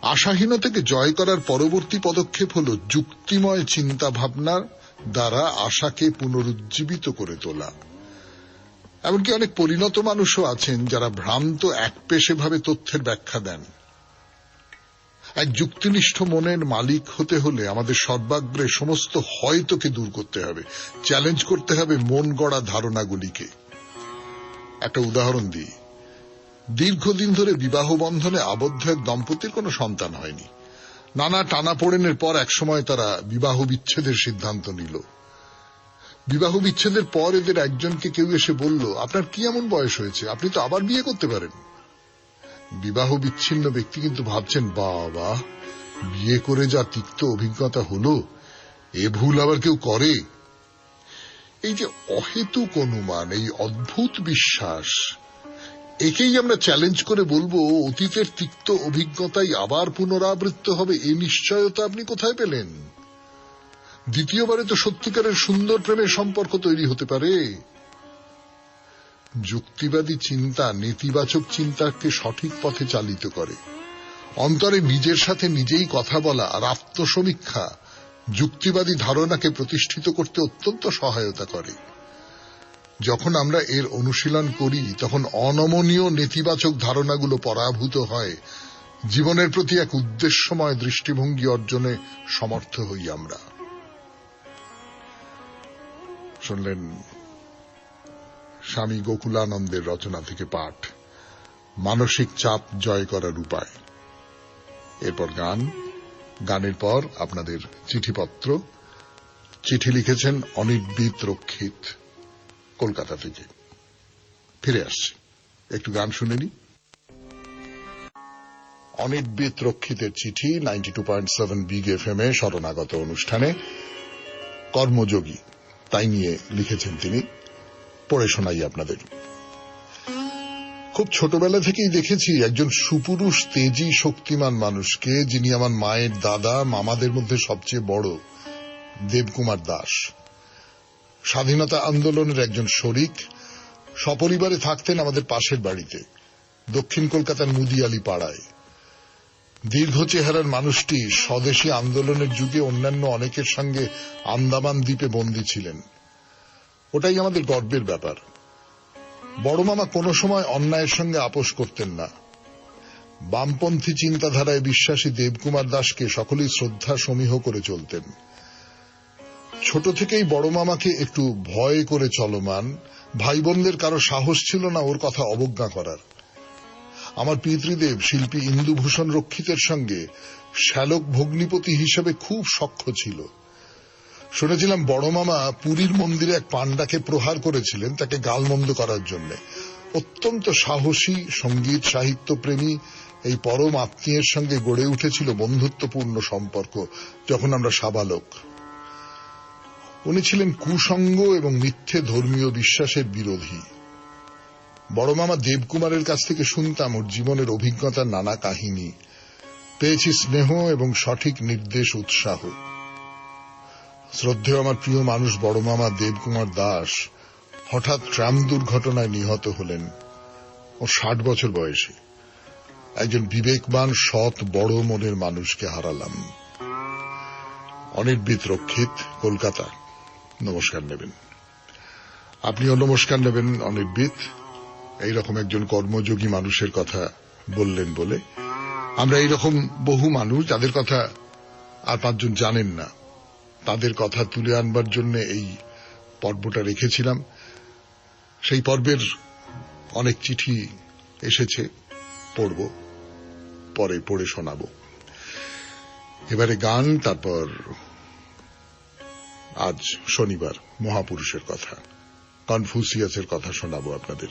A: আশাহীনতাকে জয় করার পরবর্তী পদক্ষেপ হল যুক্তিময় চিন্তা ভাবনার দ্বারা আশাকে পুনরুজ্জীবিত করে তোলা। এমনকি অনেক পরিণত মানুষও আছেন যারা ভ্রান্ত একপেশেভাবে তথ্যের ব্যাখ্যা দেন। এক যুক্তিনিষ্ঠ মনের মালিক হতে হলে আমাদের সর্বাগ্রে সমস্ত হয়তোকে দূর করতে হবে, চ্যালেঞ্জ করতে হবে মন গড়া ধারণাগুলিকে। একটা উদাহরণ দিই। দীর্ঘদিন ধরে বিবাহ বন্ধনে আবদ্ধ এক দম্পতির কোনো সন্তান হয়নি। নানা টানাপোড়েনের পর একসময় তারা বিবাহ বিচ্ছেদের সিদ্ধান্ত নিল। বিবাহ বিচ্ছেদের পর এদের একজনকে কেউ এসে বলল, আপনার কি এমন বয়স হয়েছে, আপনি তো আবার বিয়ে করতে পারেন। বিবাহ বিচ্ছিন্ন ব্যক্তি কিন্তু ভাবছেন, বাবা, বিয়ে করে যা তিক্ত অভিজ্ঞতা হলো, এ ভুল আবার কেউ করে? এই যে অহেতুক অনুমান, এই অদ্ভুত বিশ্বাস, একেই আমরা চ্যালেঞ্জ করে বলবো, অতীতের তিক্ত অভিজ্ঞতাই আবার পুনরাবৃত্ত হবে, এই নিশ্চয়তা আপনি কোথায় পেলেন? দ্বিতীয়বারে তো সত্যিকারের সুন্দর প্রেমের সম্পর্ক তৈরি হতে পারে। যুক্তিবাদী চিন্তা নেতিবাচক চিন্তাকে সঠিক পথে চালিত করে। অন্তরে নিজের সাথে নিজেই কথা বলা আর আত্মসমীক্ষা যুক্তিবাদী ধারণাকে প্রতিষ্ঠিত করতে অত্যন্ত সহায়তা করে। যখন আমরা এর অনুশীলন করি, তখন অনমনীয় নেতিবাচক ধারণাগুলো পরাভূত হয়, জীবনের প্রতি এক উদ্দেশ্যময় দৃষ্টিভঙ্গি অর্জনে সমর্থ হই আমরা। শুনলেন স্বামী গোকুলানন্দের রচনা থেকে পাঠ, মানসিক চাপ জয় করার উপায়। এরপর গান, গানের পর আপনাদের চিঠিপত্র। চিঠি লিখেছেন অনির্বিত রক্ষিত, কলকাতা থেকে। ফিরে আসছি, একটু গান শুনে নি। অনির্বিত রক্ষিতের চিঠি 92.7 বিগ এফএম এ শরণাগত অনুষ্ঠানে কর্মযোগী, তাই নিয়ে লিখেছেন তিনি। পড়ে শোনাই আপনাদের। খুব ছোটবেলা থেকেই দেখেছি একজন সুপুরুষ, তেজি, শক্তিমান মানুষকে, যিনি আমার মায়ের দাদা, মামাদের মধ্যে সবচেয়ে বড়, দেবকুমার দাস। স্বাধীনতা আন্দোলনের একজন শরিক, সপরিবারে থাকতেন আমাদের পাশের বাড়িতে, দক্ষিণ কলকাতার মুদিয়ালি পাড়ায়। দীর্ঘ চেহারার মানুষটি স্বদেশী আন্দোলনের যুগে অন্যান্য অনেকের সঙ্গে আন্দামান দ্বীপে বন্দী ছিলেন। ওটাই আমাদের গর্বের ব্যাপার। বড় মামা কোনো সময় অন্যায়ের সঙ্গে আপোষ করতেন না। বামপন্থী চিন্তাধারায় বিশ্বাসী দেবকুমার দাসকে সকলেই শ্রদ্ধা সমীহ করে চলতেন। ছোট থেকেই বড় মামাকে একটু ভয় করে চলমান, ভাই বোনদের কারো সাহস ছিল না ওর কথা অবজ্ঞা করার। আমার পিতৃদেব শিল্পী ইন্দুভূষণ রক্ষিতের সঙ্গে শ্যালক ভগ্নিপতি হিসেবে খুব সখ্য ছিল। শুনেছিলাম বড় মামা পুরীর মন্দিরে এক পান্ডাকে প্রহার করেছিলেন তাকে গালমন্দ করার জন্য। অত্যন্ত সাহসী, সঙ্গীত সাহিত্য প্রেমী এই পরম আত্মীয়ের সঙ্গে গড়ে উঠেছিল বন্ধুত্বপূর্ণ সম্পর্ক যখন আমরা সাবালক। উনি ছিলেন কুসঙ্গ এবং মিথ্যে ধর্মীয় বিশ্বাসের বিরোধী। বড় মামা দেবকুমারের কাছ থেকে শুনতাম ওর জীবনের অভিজ্ঞতার নানা কাহিনী, পেয়েছি স্নেহ এবং সঠিক নির্দেশ, উৎসাহ। শ্রদ্ধেয় আমার প্রিয় মানুষ বড় মামা দেবকুমার দাস হঠাৎ ট্রাম দুর্ঘটনায় নিহত হলেন। ও 60 বছর বয়সে। একজন বিবেকবান, সৎ, বড় মনের মানুষকে হারালাম। অনির্বিত রক্ষিত, কলকাতা। নমস্কার নেবেন, আপনিও নমস্কার নেবেন অনির্বিত। এইরকম একজন কর্মযোগী মানুষের কথা বললেন বলে আমরা এইরকম বহু মানুষ যাদের কথা আর 5 জন জানেন না, তাদের কথা তুলে আনবার জন্য এই পর্বটা রেখেছিলাম। সেই পর্বের অনেক চিঠি এসেছে, পড়ব, পরে পড়ে শোনাব। এবারে গান, তারপর আজ শনিবার মহাপুরুষের কথা, কনফুসিয়াসের কথা শোনাবো আপনাদের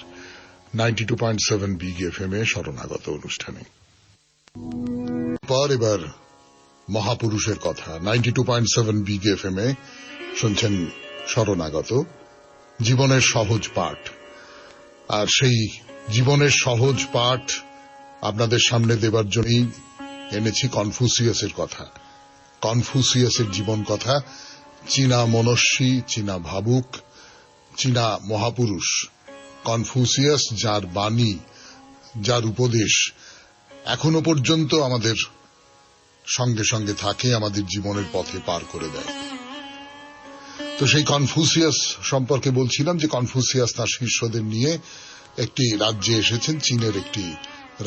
A: 92.7 বিগ এফএম এ শরণাগত অনুষ্ঠানে। এবার মহাপুরুষের কথা 92.7 বিগ এফএম এ শুনছেন শরণাগত, জীবনের সহজ পাঠ। আর সেই জীবনের সহজ পাঠ আপনাদের সামনে দেবার জন্যই এনেছি কনফুসিয়াসের কথা, কনফুসিয়াসের জীবন কথা। চীনা মনস্বী, চীনা ভাবুক, চীনা মহাপুরুষ কনফুসিয়াস, যার বাণী, যার উপদেশ এখনো পর্যন্ত আমাদের সঙ্গে সঙ্গে থাকে, আমাদের জীবনের পথে পার করে দেয়। তো সেই কনফুসিয়াস সম্পর্কে বলছিলাম যে কনফুসিয়াস তার শিষ্যদের নিয়ে একটি রাজ্যে এসেছেন, চীনের একটি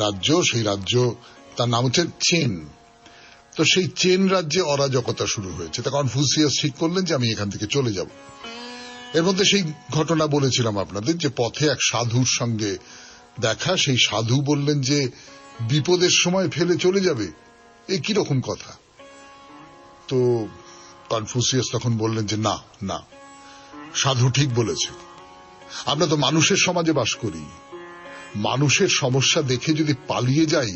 A: রাজ্য। সেই রাজ্য, তার নাম হচ্ছে চেন। তো সেই চেন রাজ্যে অরাজকতা শুরু হয়েছে। তা কনফুসিয়াস ঠিক করলেন যে আমি এখান থেকে চলে যাব। এর মধ্যে সেই ঘটনা বলেছিলাম আপনাদের যে পথে এক সাধুর সঙ্গে দেখা। সেই সাধু বললেন যে বিপদের সময় ফেলে চলে যাবে, এ কিরকম কথা? তো কনফুসিয়াস তখন বললেন যে না না, সাধু ঠিক বলেছে। আমরা তো মানুষের সমাজে বাস করি, মানুষের সমস্যা দেখে যদি পালিয়ে যাই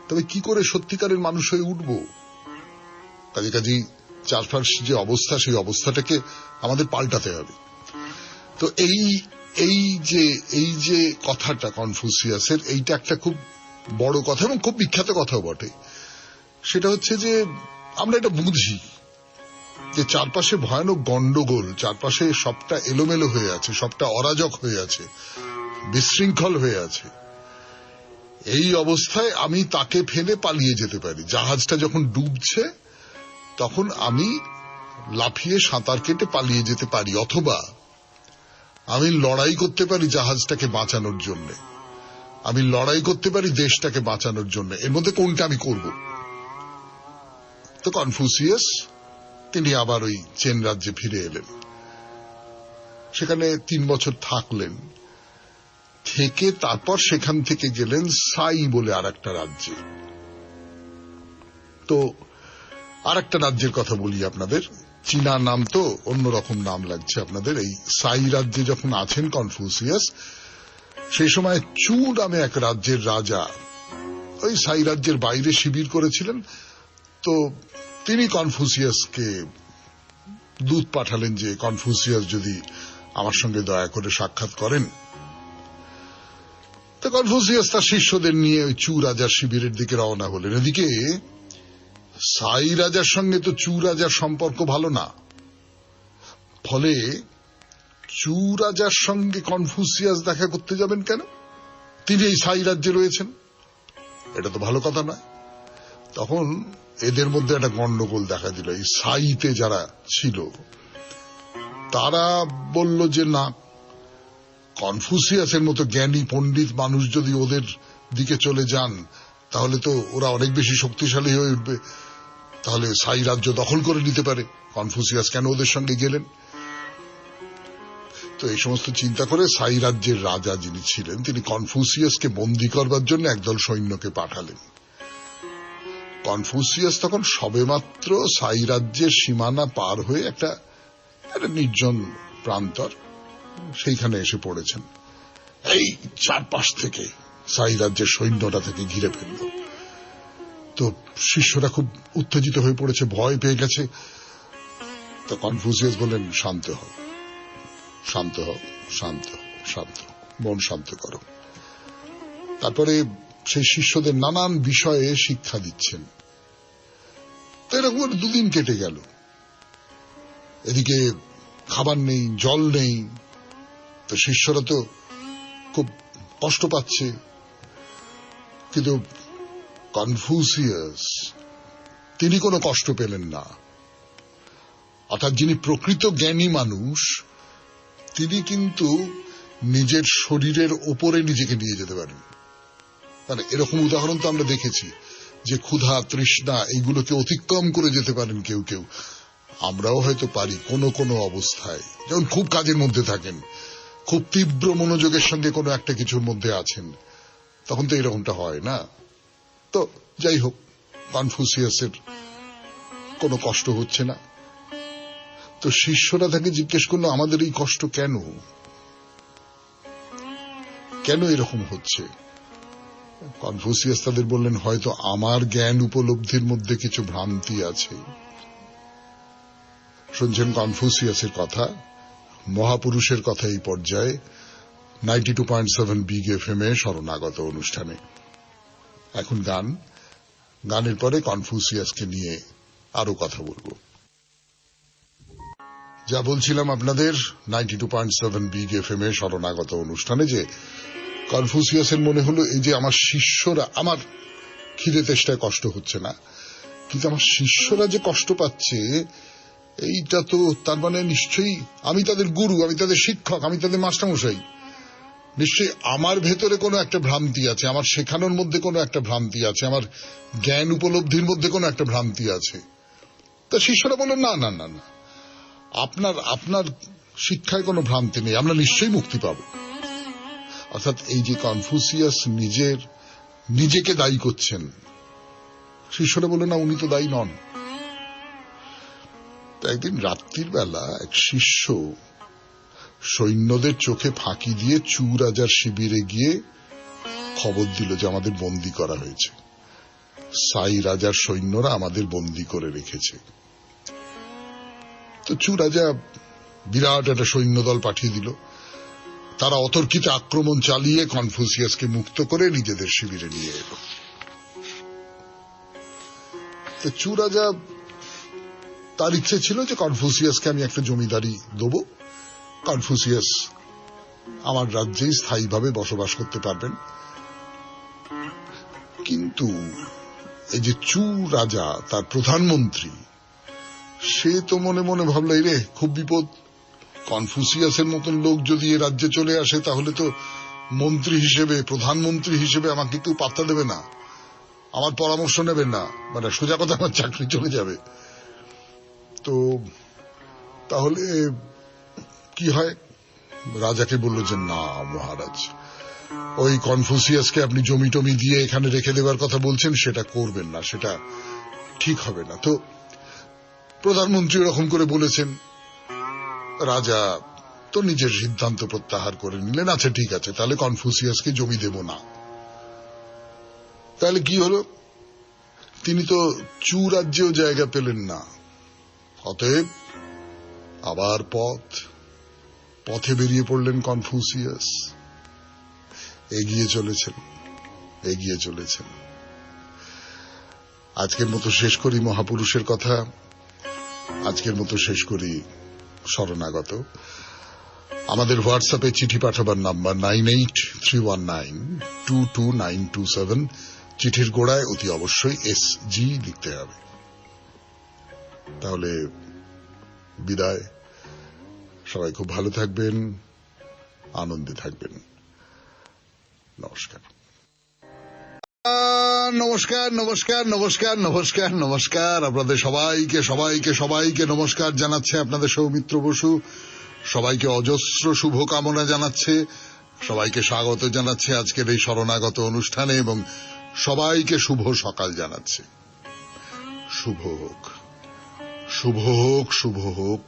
A: তবে কি করে সত্যিকারের মানুষ হয়ে উঠব? কাজেই চারপাশ যে অবস্থা, সেই অবস্থাটাকে আমাদের পাল্টাতে হবে। তো এই যে কথাটা কনফুসিয়াসের, এইটা একটা খুব বড় কথা এবং খুব বিখ্যাত কথাও বটে। সেটা হচ্ছে যে আমরা এটা বুঝি যে চারপাশে ভয়ানক গন্ডগোল, চারপাশে সবটা এলোমেলো হয়ে আছে, সবটা অরাজক হয়ে আছে, বিশৃঙ্খল হয়ে আছে। এই অবস্থায় আমি তাকে ফেলে পালিয়ে যেতে পারি। জাহাজটা যখন ডুবছে তখন আমি লাফিয়ে সাঁতার কেটে পালিয়ে যেতে পারি, অথবা আমি লড়াই করতে পারি জাহাজটাকে বাঁচানোর জন্য, আমি লড়াই করতে পারি দেশটাকে বাঁচানোর জন্য। এর মধ্যে কোনটা আমি করব? তো কনফুসিয়াস তিনি আবার ওই চেন রাজ্যে ফিরে এলেন। সেখানে 3 বছর থাকলেন, থেকে তারপর সেখান থেকে গেলেন সাই বলে আর একটা রাজ্যে। তো আর একটা রাজ্যের কথা বলি আপনাদের, চীনা নাম তো অন্যরকম নাম লাগছে আপনাদের। এই সাই রাজ্যে যখন আছেন কনফুসিয়াস, সেই সময় চু নামে এক রাজ্যের রাজা ওই সাই রাজ্যের বাইরে শিবির করেছিলেন। তো তিনি কনফুসিয়াসকে দূত পাঠালেন যে কনফুসিয়াস যদি আমার সঙ্গে দয়া করে সাক্ষাৎ করেন। তো কনফুসিয়াস তার শিষ্যদের নিয়ে ওই চু রাজার শিবিরের দিকে রওনা হলেন। এদিকে সাই রাজার সঙ্গে তো চু রাজার সম্পর্ক ভালো না, ফলে চু রাজার সঙ্গে কনফুসিয়াস দেখা করতে যাবেন কেন? তিনি এই সাই রাজ্যে রয়েছেন, এটা তো ভালো কথা নয়। তখন এদের মধ্যে একটা গন্ডগোল দেখা দিল। এই সাইতে যারা ছিল তারা বলল যে না, কনফুসিয়াসের মতো জ্ঞানী পণ্ডিত মানুষ যদি ওদের দিকে চলে যান তাহলে তো ওরা অনেক বেশি শক্তিশালী হয়ে উঠবে, তাহলে সাই রাজ্য দখল করে নিতে পারে। কনফুসিয়াস কেন ওদের সঙ্গে গেলেন? তো এই সমস্ত চিন্তা করে সাই রাজ্যের রাজা যিনি ছিলেন, তিনি কনফুসিয়াসকে বন্দী করবার জন্য একদল সৈন্যকে পাঠালেন। কনফুসিয়াস তখন সবেমাত্র সাই রাজ্যের সীমানা পার হয়ে একটা নির্জন প্রান্তর, সেইখানে এসে পড়েছেন। এই চারপাশ থেকে সাই রাজ্যের সৈন্যটা থেকে ঘিরে ফেলল। তো শিষ্যরা খুব উত্তেজিত হয়ে পড়েছে, ভয় পেয়ে গেছে। তো কনফুসিয়াস বললেন শান্ত হও, শান্ত হও, শান্ত হও, শান্ত, মন শান্ত করো। তারপরে সেই শিষ্যদের নানান বিষয়ে শিক্ষা দিচ্ছেন। তো এরকম 2 দিন কেটে গেল। এদিকে খাবার নেই, জল নেই। তো শিষ্যরা তো খুব কষ্ট পাচ্ছে। কিন্তু কনফুসিয়াস তিনি কোনো কষ্ট পেলেন না। অর্থাৎ যিনি প্রকৃত জ্ঞানী মানুষ, তিনি কিন্তু নিজের শরীরের ওপরে নিজেকে নিয়ে যেতে পারেন। মানে এরকম উদাহরণ তো আমরা দেখেছি যে ক্ষুধা, তৃষ্ণা এইগুলোকে অতিক্রম করে যেতে পারেন কেউ কেউ। আমরাও হয়তো পারি কোনো কোনো অবস্থায়, যেমন খুব কাজের মধ্যে থাকেন, খুব তীব্র মনোযোগের সঙ্গে কোনো একটা কিছুর মধ্যে আছেন, তখন তো এরকমটা হয় না। তো যাই হোক, কনফুসিয়াসের কোনো কষ্ট হচ্ছে না। তো শিষ্যরা তাকে জিজ্ঞেস করলো, আমাদের এই কষ্ট কেন, কেন এরকম হচ্ছে? কনফুসিয়াস তাদের বললেন, হয়তো আমার জ্ঞান উপলব্ধির মধ্যে কিছু ভ্রান্তি আছে। শুনছেন কনফুসিয়াসের কথা, মহাপুরুষের কথা এই পর্যায়ে 92.7 বিগ এফএম এ শরণাগত অনুষ্ঠানে। এখন গানের পরে কনফুসিয়াসকে নিয়ে আরো কথা বলবো। যা বলছিলাম আপনাদের 92.7 বিগ এফএম এ শরণাগত অনুষ্ঠানে, যে কনফুসিয়াসের মনে হলো এই যে আমার শিষ্যরা, আমার খিদে তেষ্টায় কষ্ট হচ্ছে না, কিন্তু আমার শিষ্যরা যে কষ্ট পাচ্ছে, এইটা তো তার মানে নিশ্চয়ই আমি তাদের গুরু, আমি তাদের শিক্ষক, আমি তাদের মাস্টারমশাই, নিশ্চয়ই আমার ভেতরে কোনো একটা ভ্রান্তি আছে, আমার শেখানোর মধ্যে কোনো একটা ভ্রান্তি আছে, আমার জ্ঞান উপলব্ধির মধ্যে কোনো একটা ভ্রান্তি আছে। তা শিষ্যরা বললেন, না না না না, আপনার শিক্ষায় কোনো ভ্রান্তি নেই, আমরা নিশ্চয়ই মুক্তি পাব। অর্থাৎ এই যে কনফুসিয়াস নিজেকে দায়ী করছেন, শিষ্যরা বললেন, না, উনি তো দায়ী নন। একদিন রাত্রির বেলা এক শিষ্য সৈন্যদের চোখে ফাঁকি দিয়ে চু রাজার শিবিরে গিয়ে খবর দিল যে আমাদের বন্দী করা হয়েছে, সাই রাজার সৈন্যরা আমাদের বন্দী করে রেখেছে। তো চু রাজা বিরাট একটা সৈন্যদল পাঠিয়ে দিল, তারা অতর্কিত আক্রমণ চালিয়ে কনফুসিয়াসকে মুক্ত করে নিজেদের শিবিরে নিয়ে এলো। তো চু রাজা, তার ইচ্ছে ছিল যে কনফুসিয়াসকে আমি একটা জমিদারি দেবো, কনফুসিয়াস আমার রাজ্যেই স্থায়ীভাবে বসবাস করতে পারবেন। কিন্তু এই যে চু রাজা, তার প্রধানমন্ত্রী, সে তো মনে মনে ভাবল, রে খুব বিপদ, কনফুসিয়াসের মতন লোক যদি এ রাজ্যে চলে আসে, তাহলে তো মন্ত্রী হিসেবে, প্রধানমন্ত্রী হিসেবে আমাকে কেউ পাত্তা দেবে না, আমার পরামর্শ নেবেন না, মানে সোজা কথা আমার চাকরি চলে যাবে। তো তাহলে কি হয়? রাজাকে বলল যে, না মহারাজ, ওই কনফুসিয়াসকে আপনি জমি টমি দিয়ে এখানে রেখে দেবার কথা বলছেন, সেটা করবেন না, সেটা ঠিক হবে না। তো প্রধানমন্ত্রী এরকম করে বলেছেন, রাজা তো নিজের সিদ্ধান্ত প্রত্যাহার করে নিলেন, আচ্ছা ঠিক আছে, তাহলে কনফুসিয়াসকে জমি দেব না। তাহলে কি হলো? তিনি তো চু রাজ্যেও জায়গা পেলেন না। অতএব আবার পথে বেরিয়ে পড়লেন কনফুসিয়াস, এগিয়ে চলেছেন। আজকের মতো শেষ করি মহাপুরুষের কথা, আজকের মতো শেষ করি শরণাগত। আমাদের হোয়াটসঅ্যাপে চিঠি পাঠাবার নাম্বার 9831922927। চিঠির গোড়ায় অতি অবশ্যই SG লিখতে হবে। তাহলে বিদায়, সবাই খুব ভালো থাকবেন, আনন্দে থাকবেন। নমস্কার। নমস্কার নমস্কার নমস্কার নমস্কার নমস্কার আপনাদের সবাইকে নমস্কার জানাচ্ছে আপনাদের সৌমিত্র বসু। সবাইকে অজস্র শুভকামনা জানাচ্ছে, সবাইকে স্বাগত জানাচ্ছে আজকের এই শরণাগত অনুষ্ঠানে, এবং সবাইকে শুভ সকাল জানাচ্ছে। শুভ হোক, শুভ হোক, শুভ হোক,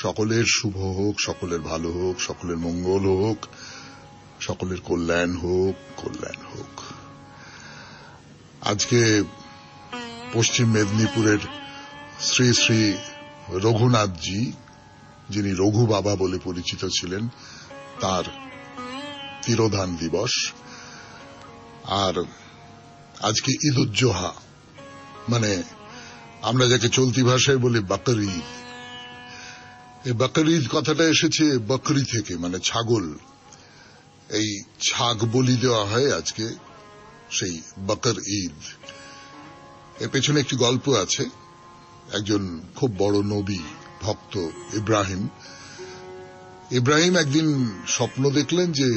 A: সকলের শুভ হোক, সকলের ভালো হোক, সকলের মঙ্গল হোক, সকলের কল্যাণ হোক, কল্যাণ হোক। আজকে পশ্চিম মেদিনীপুরের শ্রী শ্রী রঘুনাথজি, যিনি রঘু বাবা বলে পরিচিত ছিলেন, তার তিরোধান দিবস। আর আজকে ঈদ উজ জোহা, মানে আমরা যাকে চলতি ভাষায় বলি বকর ঈদ। এই বকর ঈদ কথাটা এসেছে বকরি থেকে, মানে ছাগল। এই ছাগ বলি দেওয়া হয় আজকে, সেই বকর ঈদ। এর পেছনে একটি গল্প আছে। একজন খুব বড় নবী ভক্ত ইব্রাহিম একদিন স্বপ্ন দেখলেন যে